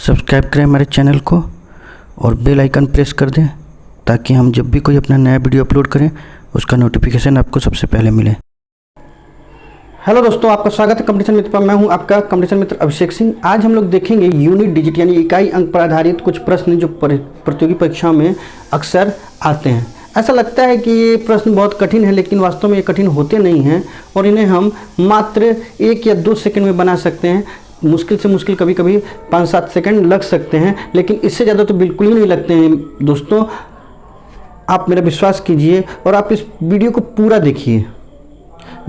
Subscribe करें हमारे channel को और बेल आइकन प्रेस कर दें ताकि हम जब भी कोई अपना नया वीडियो अपलोड करें उसका नोटिफिकेशन आपको सबसे पहले मिले। हेलो दोस्तों, आपका स्वागत है कंपटीशन मित्र पर। मैं हूं आपका कंपटीशन मित्र अभिषेक सिंह। आज हम लोग देखेंगे यूनिट डिजिट यानी इकाई अंक पर आधारित कुछ प्रश्न जो प्रतियोगी परीक्षाओं में अक्सर आते हैं। ऐसा लगता है कि ये प्रश्न बहुत कठिन है, लेकिन वास्तव में ये कठिन होते नहीं हैं और इन्हें हम मात्र 1 या 2 सेकंड में बना सकते हैं। मुश्किल से मुश्किल कभी कभी 5-7 सेकंड लग सकते हैं, लेकिन इससे ज़्यादा तो बिल्कुल ही नहीं लगते हैं। दोस्तों, आप मेरा विश्वास कीजिए और आप इस वीडियो को पूरा देखिए।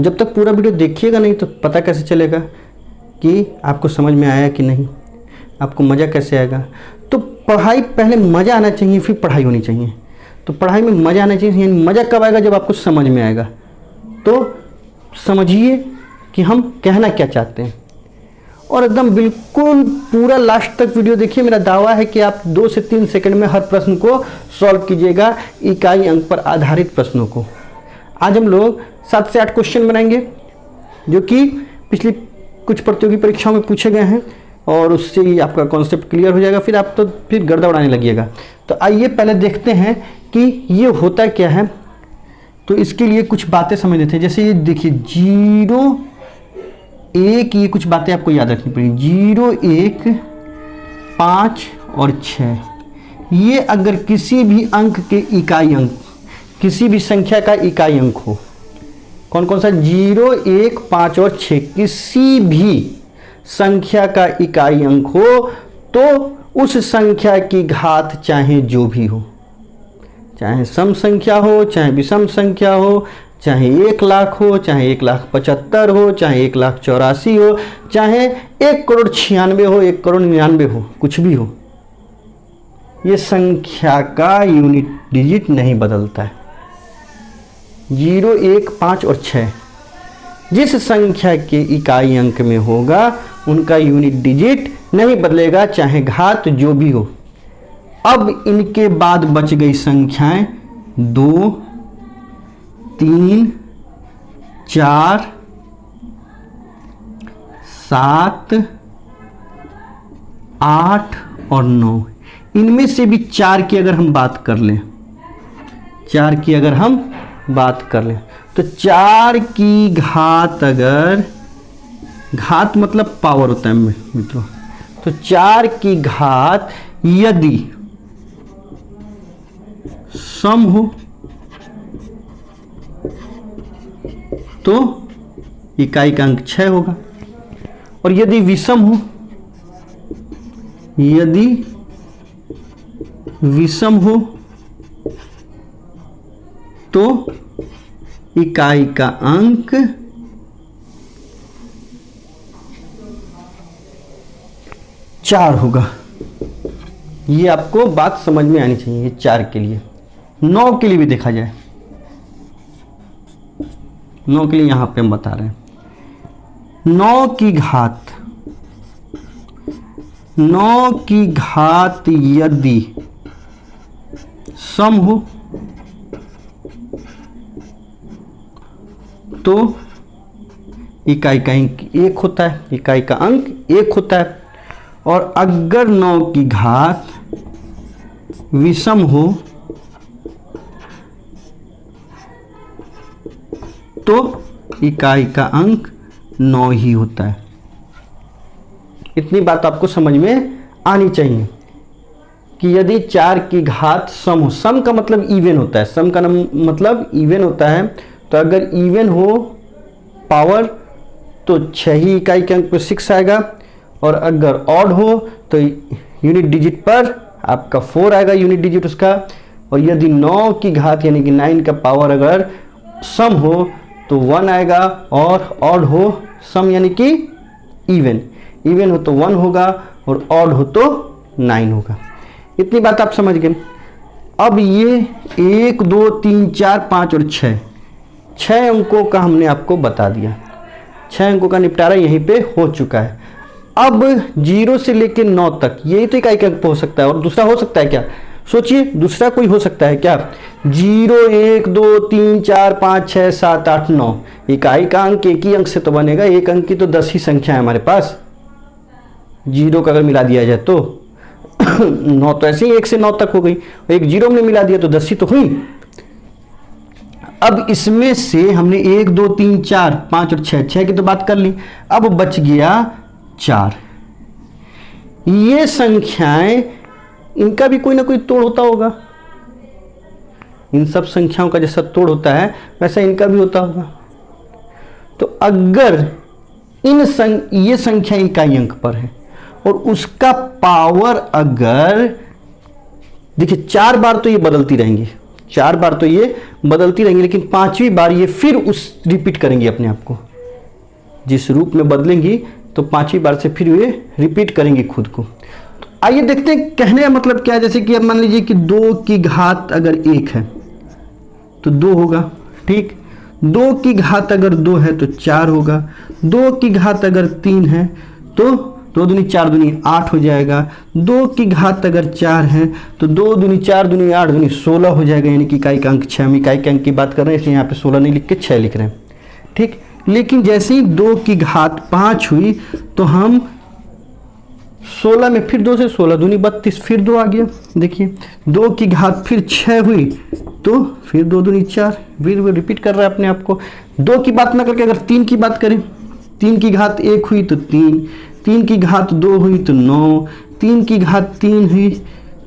जब तक पूरा वीडियो देखिएगा नहीं तो पता कैसे चलेगा कि आपको समझ में आया कि नहीं, आपको मज़ा कैसे आएगा। तो पढ़ाई पहले मज़ा आना चाहिए, फिर पढ़ाई होनी चाहिए। तो पढ़ाई में मज़ा आना चाहिए, यानी मज़ा कब आएगा? जब आपको समझ में आएगा। तो समझिए कि हम कहना क्या चाहते हैं और एकदम बिल्कुल पूरा लास्ट तक वीडियो देखिए। मेरा दावा है कि आप 2 से 3 सेकंड में हर प्रश्न को सॉल्व कीजिएगा, इकाई अंक पर आधारित प्रश्नों को। आज हम लोग 7 से 8 क्वेश्चन बनाएंगे जो कि पिछली कुछ प्रतियोगी परीक्षाओं में पूछे गए हैं और उससे ही आपका कॉन्सेप्ट क्लियर हो जाएगा। फिर आप तो फिर गर्दा उड़ाने लगिएगा। तो आइए पहले देखते हैं कि ये होता क्या है। तो इसके लिए कुछ बातें समझ लेते हैं। जैसे ये देखिए 0, 1, ये कुछ बातें आपको याद रखनी पड़ेगी। 0, 1, 5 और 6, ये अगर किसी भी अंक के इकाई अंक, किसी भी संख्या का इकाई अंक हो, कौन कौन सा? 0, 1, 5 और 6, किसी भी संख्या का इकाई अंक हो तो उस संख्या की घात चाहे जो भी हो, चाहे सम संख्या हो, चाहे विषम संख्या हो, चाहे 1,00,000 हो, चाहे 1,75,000 हो, चाहे 1,84,000 हो, चाहे 1,96,00,000 हो, 1,99,00,000 हो, कुछ भी हो, ये संख्या का यूनिट डिजिट नहीं बदलता है। 0, 1, 5 और 6 जिस संख्या के इकाई अंक में होगा उनका यूनिट डिजिट नहीं बदलेगा, चाहे घात जो भी हो। अब इनके बाद बच गई संख्याएं 2, 3, 4, 7, 8 और 9। इनमें से भी 4 की अगर हम बात कर लें, 4 की अगर हम बात कर लें तो 4 की घात, अगर घात मतलब पावर होता है मित्रों, तो 4 की घात यदि सम हो तो इकाई का अंक 6 होगा, और यदि विषम हो, यदि विषम हो तो इकाई का अंक 4 होगा। ये आपको बात समझ में आनी चाहिए। 4 के लिए, 9 के लिए भी देखा जाए, 9 के लिए यहां पे हम बता रहे हैं 9 की घात, 9 की घात यदि सम हो तो इकाई का अंक 1 होता है, इकाई का अंक 1 होता है। और अगर 9 की घात विषम हो तो इकाई का अंक 9 ही होता है। इतनी बात आपको समझ में आनी चाहिए कि यदि 4 की घात सम हो, सम का मतलब इवन होता है, सम का मतलब इवन होता है। तो अगर इवन हो पावर तो 6 ही इकाई के अंक पर 6 आएगा, और अगर ऑड हो तो यूनिट डिजिट पर आपका 4 आएगा, यूनिट डिजिट उसका। और यदि 9 की घात यानी कि 9 का पावर अगर सम हो तो 1 आएगा, और ऑड हो सम यानी कि इवन, इवन हो तो 1 होगा और ऑड हो तो 9 होगा। इतनी बात आप समझ गए। अब ये 1, 2, 3, 4, 5 और 6 अंकों का हमने आपको बता दिया। 6 अंकों का निपटारा यहीं पे हो चुका है। अब 0 से लेकर 9 तक यही तो इकाई का अंक हो सकता है, और दूसरा हो सकता है क्या? सोचिए, दूसरा कोई हो सकता है क्या? 0, 1, 2, 3, 4, 5, 6, 7, 8, 9 इकाई का अंक एक ही अंक से तो बनेगा। एक अंक की तो 10 ही संख्या है हमारे पास, 0 का अगर मिला दिया जाए तो 9 तो ऐसे ही 1 से 9 तक हो गई, एक जीरो हमने मिला दिया तो 10 ही तो हुई। अब इसमें से हमने 1 2 3 4 5 और 6 की तो बात कर ली, अब बच गया 4। ये संख्याएं, इनका भी कोई ना कोई तोड़ होता होगा, इन सब संख्याओं का जैसा तोड़ होता है वैसा इनका भी होता होगा। तो अगर ये संख्या इकाई अंक पर है और उसका पावर अगर, देखिए 4 बार तो ये बदलती रहेंगी, 4 बार तो ये बदलती रहेंगी, लेकिन 5वीं बार ये फिर उस रिपीट करेंगी अपने आप को, जिस रूप में बदलेंगी तो 5वीं बार से फिर ये रिपीट करेंगी खुद को। तो आइए देखते हैं कहने का मतलब क्या है। जैसे कि अब मान लीजिए कि 2 की घात अगर 1 है तो 2 होगा, ठीक। 2 की घात अगर 2 है तो 4 होगा। 2 की घात अगर 3 है तो 2 दूनी 4 दूनी 8 हो जाएगा। 2 की घात अगर 4 है तो 2 दूनी 4 दूनी 8 दूनी 16 हो जाएगा, यानी कि इकाई का अंक 6। हम इकाई के अंक की बात कर रहे हैं इसलिए यहाँ पे 16 नहीं लिख के 6 लिख रहे हैं, ठीक। लेकिन जैसे ही 2 की घात 5 हुई तो हम 16 में फिर 2 से 16 दूनी 32, फिर 2 आ गया। देखिए 2 की घात फिर 6 हुई तो फिर 2 दूनी 4, फिर वो रिपीट कर रहा है अपने आप को। 2 की बात ना करके अगर 3 की बात करें, 3 की घात 1 हुई तो 3, 3 की घात 2 हुई तो 9, 3 की घात 3 हुई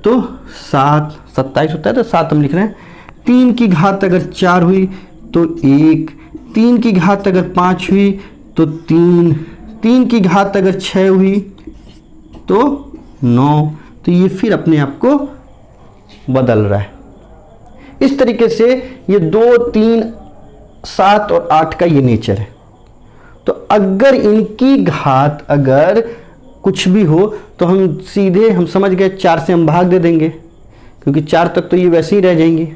तो 7, 27 होता है तो 7 हम लिख रहे हैं। 3 की घात अगर 4 हुई तो 1, 3 की घात अगर 5 हुई तो 3, 3 की घात अगर 6 हुई तो 9। तो ये फिर अपने आप को बदल रहा है। इस तरीके से ये 2, 3, 7 और 8 का ये नेचर है। तो अगर इनकी घात अगर कुछ भी हो तो हम सीधे, हम समझ गए 4 से हम भाग दे देंगे, क्योंकि 4 तक तो ये वैसे ही रह जाएंगी,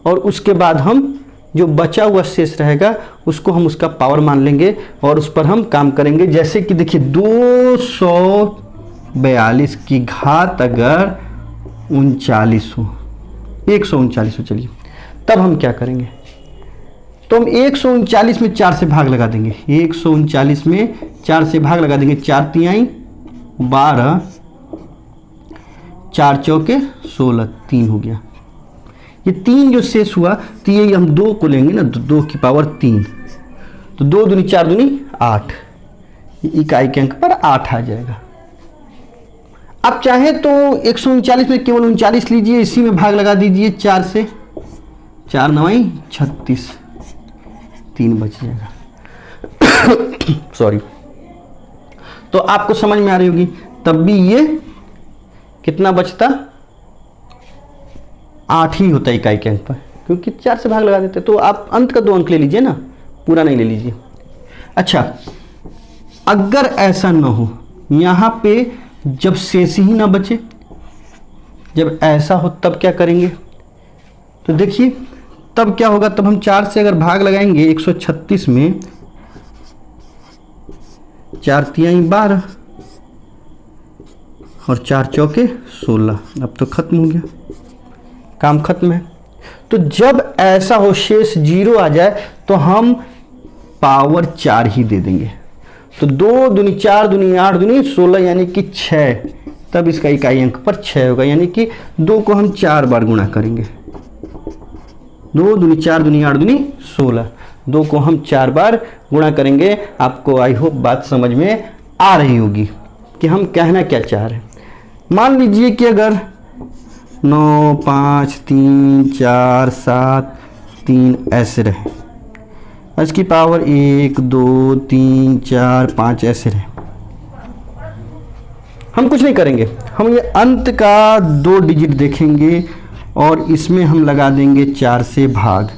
और उसके बाद हम जो बचा हुआ शेष रहेगा उसको हम उसका पावर मान लेंगे और उस पर हम काम करेंगे। जैसे कि देखिए 242 की घात अगर 39 हो, 139 हो, चलिए तब हम क्या करेंगे, तो हम 139 में 4 से भाग लगा देंगे। 139 में 4 से भाग लगा देंगे, 4 तिहाई 12, 4 चौके 16, 3 हो गया। ये 3 जो शेष हुआ तो ये हम 2 को लेंगे ना, 2 की पावर 3, तो 2 दूनी 4 दूनी 8, इकाई के अंक पर 8 आ जाएगा। आप चाहें तो 139 में केवल 39 लीजिए, इसी में भाग लगा दीजिए 4 से, 4 9 36, 3 बच जाएगा। सॉरी। तो आपको समझ में आ रही होगी, तब भी ये कितना बचता, 8 ही होता है इकाई के अंक पर, क्योंकि 4 से भाग लगा देते। तो आप अंत का 2 अंक ले लीजिए ना, पूरा नहीं ले लीजिए। अच्छा, अगर ऐसा ना हो, यहाँ पे जब शेष ही ना बचे, जब ऐसा हो तब क्या करेंगे, तो देखिए तब क्या होगा। तब हम 4 से अगर भाग लगाएंगे 136 में, 4 तिहाई 12 और 4 चौके 16, अब तो खत्म हो गया, काम खत्म है। तो जब ऐसा हो, शेष 0 आ जाए, तो हम पावर 4 ही दे देंगे। तो 2 दूनी 4 दूनी 8 दूनी 16, यानी कि 6, तब इसका इकाई अंक पर 6 होगा, यानी कि 2 को हम 4 बार गुणा करेंगे। 2 दूनी 4 दूनी 8 दूनी 16, 2 को हम 4 बार गुणा करेंगे। आपको आई होप बात समझ में आ रही होगी कि हम कहना क्या चाह रहे हैं। मान लीजिए कि अगर 9 5 3 4 7 3 ऐसे रहे, इसकी पावर 1 2 3 4 5 ऐसे रहे, हम कुछ नहीं करेंगे, हम ये अंत का 2 डिजिट देखेंगे और इसमें हम लगा देंगे 4 से भाग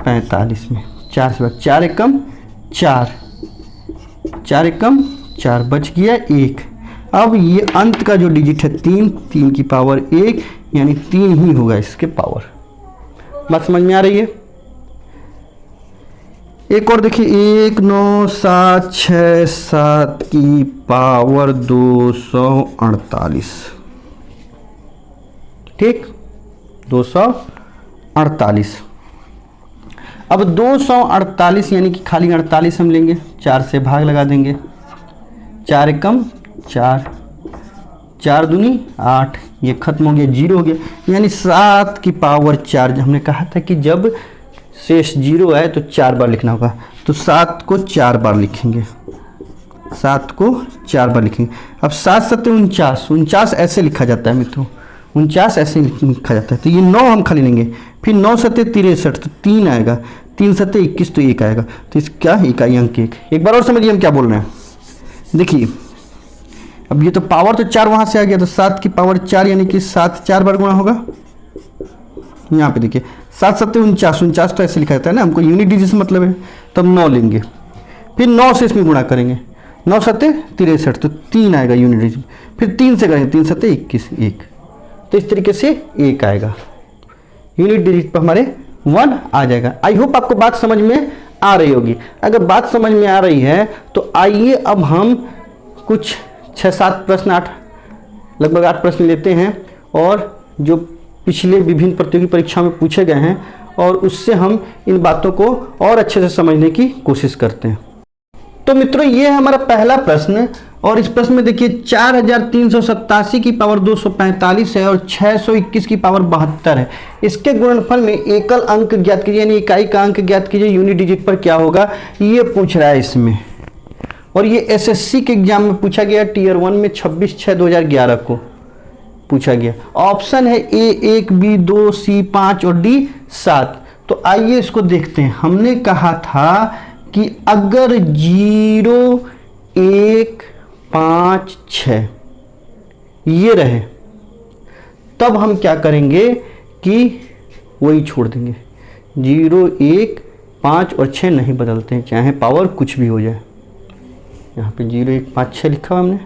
45 में, 4 से भाग 4 एकम 4, 4 एकम 4, बच गया 1। अब ये अंत का जो डिजिट है 3, 3 की पावर 1, यानी 3 ही होगा इसके पावर। बात समझ में आ रही है। एक और देखिए, 1 9 7 6 7 की पावर 248, ठीक, 248। अब 248 यानी कि खाली 48 हम लेंगे, 4 से भाग लगा देंगे, 4 एकम 4, 4 दूनी 8, ये खत्म हो गया, 0 हो गया, यानी 7 की पावर 4। हमने कहा था कि जब शेष 0 आए तो 4 बार लिखना होगा, तो 7 को 4 बार लिखेंगे, 7 को 4 बार लिखेंगे। अब 7 7 49, 49 ऐसे लिखा जाता है मित्रों, 49 ऐसे लिखा जाता है। तो ये 9 हम खाली लेंगे, फिर 9 7 63, तो 3 आएगा, 3 7 21, तो 1 आएगा। तो इस क्या इकाई अंक 1। एक बार और समझिए हम क्या बोल रहे हैं। देखिए अब ये तो पावर तो 4 वहाँ से आ गया, तो 7 की पावर 4 यानी कि 7 4 बार गुणा होगा। यहाँ पे देखिए 7 7 49, 49 तो ऐसे लिखा जाता है ना, हमको यूनिट डिजिट से मतलब है, तो हम 9 लेंगे, फिर 9 से इसमें गुणा करेंगे, 9 7 63, तो 3 आएगा यूनिट डिजिट, फिर 3 से करेंगे, 3 7 21, 1, तो इस तरीके से 1 आएगा, यूनिट डिजिट पर हमारे 1 आ जाएगा। आई होप आपको बात समझ में आ रही होगी। अगर बात समझ में आ रही है तो आइए अब हम कुछ 6-7 प्रश्न, 8 लगभग 8 प्रश्न लेते हैं, और जो पिछले विभिन्न प्रतियोगी परीक्षा में पूछे गए हैं, और उससे हम इन बातों को और अच्छे से समझने की कोशिश करते हैं। तो मित्रों ये है हमारा पहला प्रश्न, और इस प्रश्न में देखिए 4387 की पावर 245 है और 621 की पावर 72 है। इसके गुणनफल में एकल अंक ज्ञात कीजिए, यानी इकाई का अंक ज्ञात कीजिए, यूनिट डिजिट पर क्या होगा, ये पूछ रहा है इसमें। और ये एसएससी के एग्जाम में पूछा गया, टीयर 1 में 26/6/2011 को पूछा गया। ऑप्शन है ए 1, बी 2, सी 5 और डी 7। तो आइए इसको देखते हैं। हमने कहा था कि अगर 0 1 5 6 ये रहे तब हम क्या करेंगे कि वही छोड़ देंगे, 0 1 5 और 6 नहीं बदलते हैं, चाहे पावर कुछ भी हो जाए। यहाँ पे 0 1 5 6 लिखा हुआ हमने,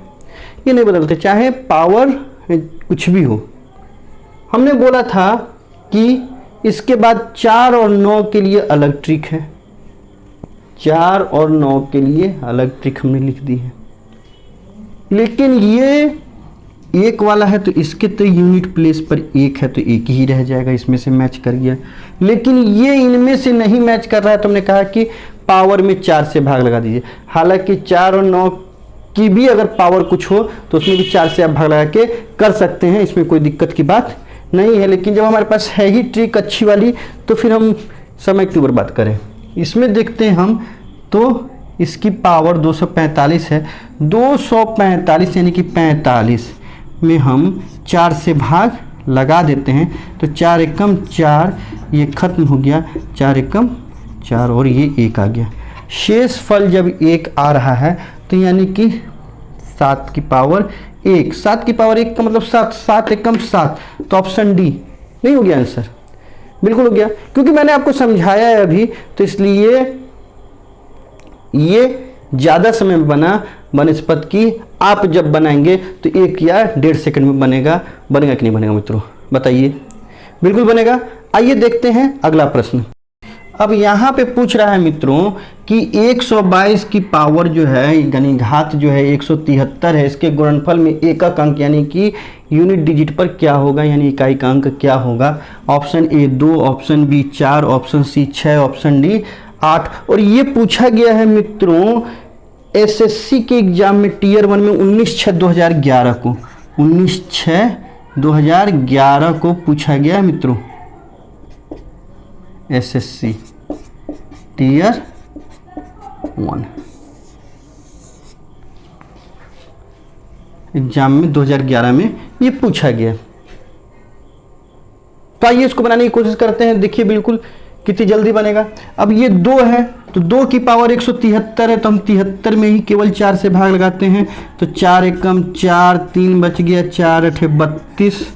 ये नहीं बदलते चाहे पावर कुछ भी हो। हमने बोला था कि इसके बाद 4 और 9 के लिए अलग ट्रिक है, 4 और 9 के लिए अलग ट्रिक हमने लिख दी है। लेकिन ये 1 वाला है तो इसके तो यूनिट प्लेस पर 1 है तो 1 ही रह जाएगा, इसमें से मैच कर गया। लेकिन ये इनमें से नहीं मैच कर रहा है, तो हमने कहा कि पावर में 4 से भाग लगा दीजिए। हालांकि 4 और 9 की भी अगर पावर कुछ हो तो उसमें भी 4 से आप भाग लगा के कर सकते हैं, इसमें कोई दिक्कत की बात नहीं है। लेकिन जब हमारे पास है ही ट्रिक अच्छी वाली तो फिर हम समय क्यों बर्बाद करें। इसमें देखते हैं हम, तो इसकी पावर 245 है, 245 यानी कि 45 में हम 4 से भाग लगा देते हैं, तो 4 एकम 4, ये खत्म हो गया, 4 एकम 4 और ये 1 आ गया। शेष फल जब 1 आ रहा है तो यानी कि 7 की पावर 1, 7 की पावर 1 का मतलब 7, 7 एकम 7, तो ऑप्शन डी नहीं हो गया आंसर, बिल्कुल हो गया, क्योंकि मैंने आपको समझाया है अभी, तो इसलिए ये ज़्यादा समय में बना बनस्पत की आप जब बनाएंगे तो 1 या 1.5 सेकंड में बनेगा कि नहीं बनेगा मित्रों, बताइए। बिल्कुल बनेगा। आइए देखते हैं अगला प्रश्न। अब यहाँ पे पूछ रहा है मित्रों कि 122 की पावर जो है यानी घात जो है 173 है, इसके गुणनफल में एकक अंक यानी कि यूनिट डिजिट पर क्या होगा, यानी इकाई का अंक क्या होगा। Option A 2, option B 4, option C 6, option D 8। और ये पूछा गया है मित्रों एसएससी के एग्जाम में टीयर 1 में 19/6/2011 को, 19/6/2011 को पूछा गया है मित्रों, एसएससी टीयर 1 एग्जाम में 2011 में ये पूछा गया। तो आइए इसको बनाने की कोशिश करते हैं। देखिए बिल्कुल कितनी जल्दी बनेगा। अब ये 2 है तो 2 की पावर 173 है, तो हम 73 में ही केवल 4 से भाग लगाते हैं, तो 4 एकम 4, 3 बच गया, 4 8 32,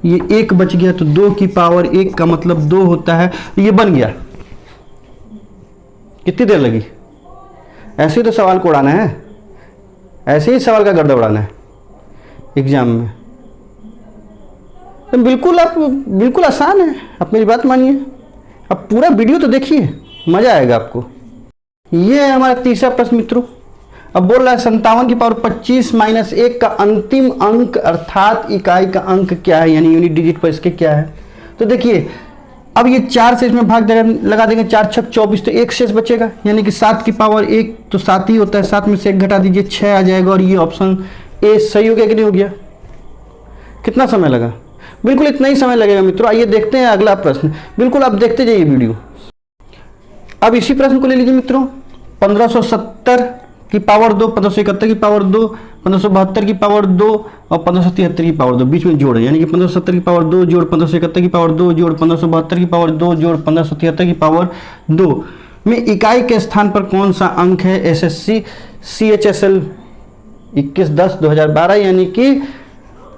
ये 1 बच गया, तो 2 की पावर 1 का मतलब 2 होता है, ये बन गया। कितनी देर लगी? ऐसे ही तो सवाल को उड़ाना है, ऐसे ही सवाल का गर्दा उड़ाना है एग्जाम में। तो बिल्कुल आसान है, आप मेरी बात मानिए। अब पूरा वीडियो तो देखिए, मजा आएगा आपको। ये है हमारा तीसरा प्रश्न मित्रों। अब बोल रहा है 57 की पावर 25 - 1 का अंतिम अंक अर्थात इकाई का अंक क्या है, यानी यूनिट डिजिट पर इसके क्या है। तो देखिए अब ये 4 से इसमें भाग लगा देंगे, 4 6 24, तो 1 शेष बचेगा, यानी कि 7 की पावर 1 तो 7 ही होता है, 7 में से 1 घटा दीजिए, 6 आ जाएगा। और ये ऑप्शन ए सही हो गया कि नहीं हो गया? कितना समय लगा? बिल्कुल इतना ही समय लगेगा मित्रों। आइए देखते हैं अगला प्रश्न। बिल्कुल आप देखते जाइए वीडियो। अब इसी प्रश्न को ले लीजिए मित्रों। 1570 की पावर 2, 1571 की पावर 2, 1572 की पावर 2 और 1573 की पावर 2, बीच में जोड़ है, यानी कि 1570 की पावर 2 जोड़ 1571 की पावर 2 जोड़ 1572 की पावर 2 जोड़ 1573 की पावर 2 में इकाई के स्थान पर कौन सा अंक है? एसएससी CHSL 21/10/2012, यानी कि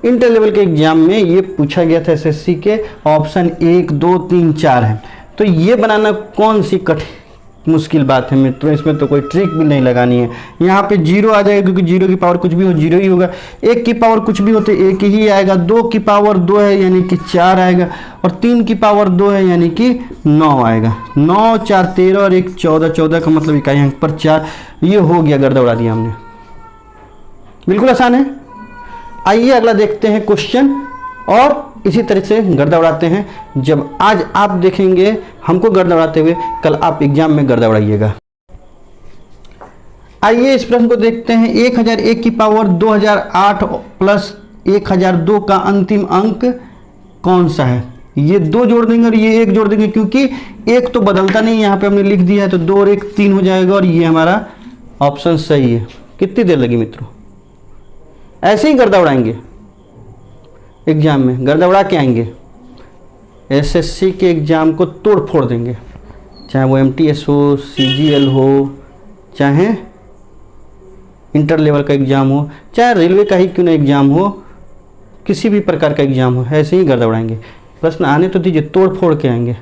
इंटर लेवल के एग्जाम में ये पूछा गया था एसएससी के। ऑप्शन 1, 2, 3, 4 है। तो ये बनाना कौन सी कठिन मुश्किल बात है मित्रों, इसमें तो कोई ट्रिक भी नहीं लगानी है। यहाँ पे 0 आ जाएगा, क्योंकि 0 की पावर कुछ भी हो 0 ही होगा। 1 की पावर कुछ भी हो तो 1 ही आएगा। 2 की पावर 2 है यानी कि 4 आएगा, और 3 की पावर 2 है यानी कि 9 आएगा। 9, 4, 13 और 1, 14। 14 का मतलब इकाई अंक पर 4। ये हो गया, गर्दा उड़ा दिया हमने। बिल्कुल आसान है। आइए अगला देखते हैं क्वेश्चन, और इसी तरह से गर्दा उड़ाते हैं। जब आज आप देखेंगे हमको गर्दा उड़ाते हुए, कल आप एग्जाम में गर्दा उड़ाइएगा। आइए इस प्रश्न को देखते हैं। 1001 की पावर 2008 प्लस 1002 का अंतिम अंक कौन सा है? ये 2 जोड़ देंगे और ये 1 जोड़ देंगे, क्योंकि 1 तो बदलता नहीं, यहाँ पे हमने लिख दिया है, तो 2 और 1 3 हो जाएगा, और ये हमारा ऑप्शन सही है। कितनी देर लगी मित्रों? ऐसे ही गर्दा उड़ाएंगे एग्जाम में, गर्दा उड़ा के आएंगे। एसएससी के एग्जाम को तोड़ फोड़ देंगे, चाहे वो MTS हो, CGL हो, चाहे इंटर लेवल का एग्जाम हो, चाहे रेलवे का ही क्यों ना एग्जाम हो, किसी भी प्रकार का एग्जाम हो, ऐसे ही गर्दा उड़ाएंगे। प्रश्न आने तो दीजिए, तोड़ फोड़ के आएंगे,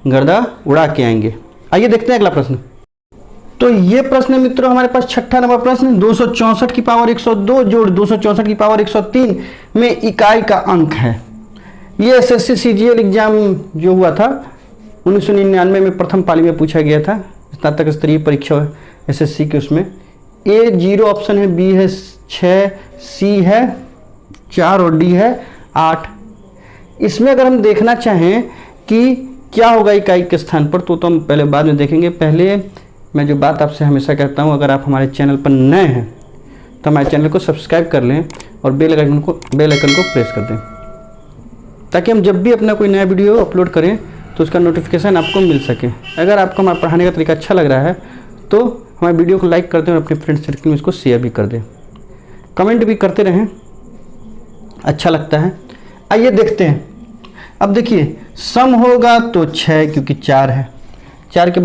गर्दा उड़ा के आएंगे। आइए देखते हैं अगला प्रश्न। तो ये प्रश्न है मित्रों हमारे पास 6ठा नंबर प्रश्न। 264 की पावर 102 जोड़ 264 की पावर 103 में इकाई का अंक है। ये एसएससी CGL एग्जाम जो हुआ था 1999 में प्रथम पाली में पूछा गया था, स्नातक स्तरीय परीक्षा एसएससी के। उसमें A 0 ऑप्शन है, B है 6, C है 4 और D है 8। इसमें अगर हम देखना चाहें कि क्या होगा इकाई के स्थान पर, तो हम पहले बाद में देखेंगे। पहले मैं जो बात आपसे हमेशा कहता हूँ, अगर आप हमारे चैनल पर नए हैं तो हमारे चैनल को सब्सक्राइब कर लें और बेल आइकन को प्रेस कर दें, ताकि हम जब भी अपना कोई नया वीडियो अपलोड करें तो उसका नोटिफिकेशन आपको मिल सके। अगर आपको हमारा पढ़ाने का तरीका अच्छा लग रहा है तो हमारे वीडियो को लाइक कर दें और अपने फ्रेंड सर्कल में इसको शेयर भी कर दें, कमेंट भी करते रहें, अच्छा लगता है। आइए देखते हैं। अब देखिए, सम होगा तो 6, क्योंकि 4 है। 4 के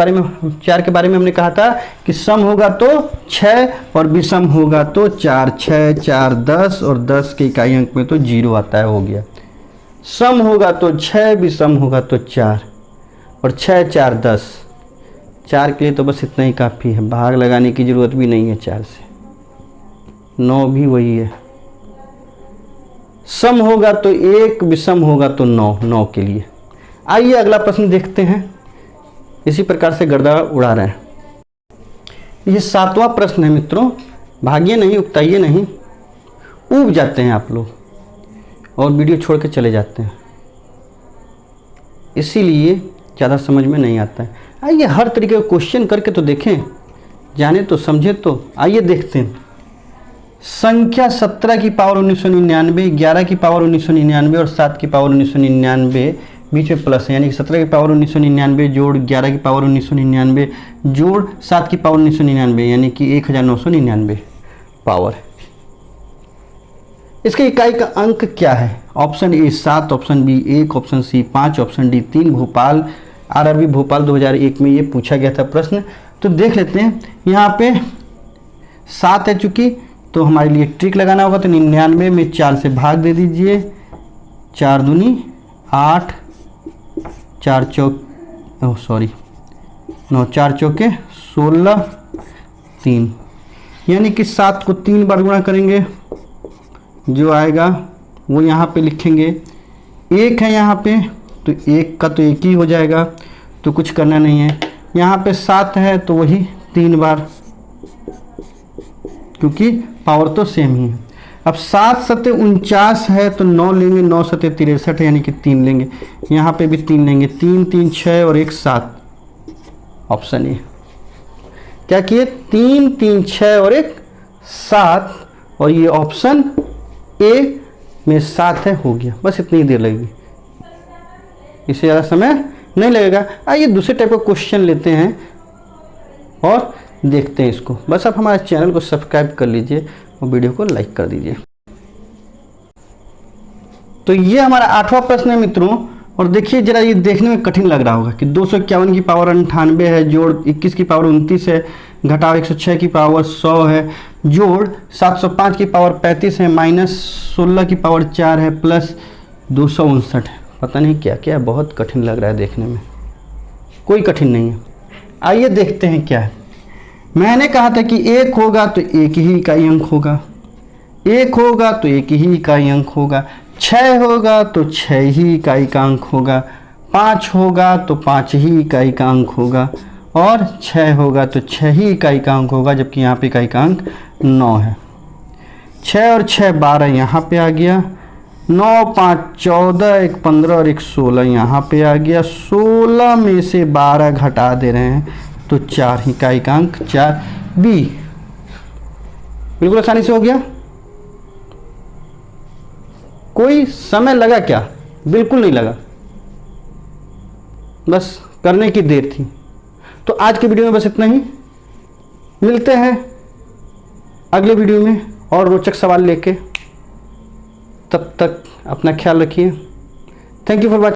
बारे में हमने कहा था कि सम होगा तो 6 और विषम होगा तो 4। 6, 4, 10 और 10 के इकाई अंक में तो 0 आता है, हो गया। सम होगा तो 6, विषम होगा तो 4, और 6, 4, 10। 4 के लिए तो बस इतना ही काफ़ी है, भाग लगाने की ज़रूरत भी नहीं है 4 से। 9 भी वही है। सम होगा तो 1, विषम होगा तो 9, 9 के लिए। आइए अगला प्रश्न देखते हैं। इसी प्रकार से गर्दा उड़ा रहे हैं। ये 7वां प्रश्न है मित्रों। भागिए नहीं, उकताइए नहीं, ऊब जाते हैं आप लोग और वीडियो छोड़ के चले जाते हैं, इसीलिए ज़्यादा समझ में नहीं आता है। आइए हर तरीके का क्वेश्चन करके तो देखें, जाने तो समझे तो। आइए देखते हैं। संख्या 17 की पावर 1999, 11 की पावर 1999 और 7 की पावर 1999 बीच में प्लस है, यानी कि 17 की पावर 1999 जोड़ 11 की पावर 1999 जोड़ 7 की पावर 1999, यानी कि 1999 पावर। इसके इकाई का अंक क्या है? Option A 7, option B 1, option C 5, option D 3। Bhopal RRB Bhopal 2001 में ये पूछा गया था प्रश्न। तो देख लेते हैं। यहाँ पे 7 है चूँकि, तो हमारे लिए ट्रिक लगाना होगा। तो 99 में 4 से भाग दे दीजिए, 4 दूनी 8, 4 चौक 9, 4 चौके 16, 3, यानी कि 7 को 3 बार गुणा करेंगे, जो आएगा वो यहाँ पे लिखेंगे। 1 है यहाँ पे, तो 1 का तो 1 ही हो जाएगा, तो कुछ करना नहीं है। यहाँ पे 7 है तो वही 3 बार, क्योंकि पावर तो सेम ही है। अब 7 सते 49 है तो 9 लेंगे, 9 सते 63 है, यानी कि 3 लेंगे। यहाँ पे भी 3 लेंगे, 3, 3, 6 और 1, 7। Option A. क्या किए? 3, 3, 6 और 1, 7, और ये ऑप्शन ए में 7 है, हो गया। बस इतनी ही देर लगेगी, इससे ज़्यादा समय नहीं लगेगा। आइए दूसरे टाइप का क्वेश्चन लेते हैं और देखते हैं इसको। बस आप हमारे चैनल को सब्सक्राइब कर लीजिए और वीडियो को लाइक कर दीजिए। तो ये हमारा 8वां प्रश्न है मित्रों, और देखिए जरा, ये देखने में कठिन लग रहा होगा कि 251 की पावर 98 है, जोड़ 21 की पावर 29 है, घटाव 106 की पावर 100 है, जोड़ 705 की पावर 35 है, माइनस 16 की पावर 4 है, प्लस 259 है। पता नहीं क्या क्या है, बहुत कठिन लग रहा है देखने में। कोई कठिन नहीं है, आइए देखते हैं क्या है। मैंने कहा था कि 1 होगा तो एक ही इकाई अंक होगा, 1 होगा तो एक ही इकाई अंक होगा, 6 होगा तो 6 ही इकाई का अंक होगा, 5 होगा तो 5 ही इकाई का अंक होगा, और 6 होगा तो 6 ही इकाई का अंक होगा, जबकि यहाँ पे इकाई का अंक 9 है। 6 और 6 12 यहाँ पे आ गया, 9 5 14, एक 15 और एक 16 यहाँ पे आ गया। 16 में से 12 घटा दे रहे हैं तो 4 इकाई का अंक 4 बी। बिल्कुल आसानी से हो गया। कोई समय लगा क्या? बिल्कुल नहीं लगा, बस करने की देर थी। तो आज के वीडियो में बस इतना ही, मिलते हैं अगले वीडियो में और रोचक सवाल लेके। तब तक अपना ख्याल रखिए। Thank you for watching.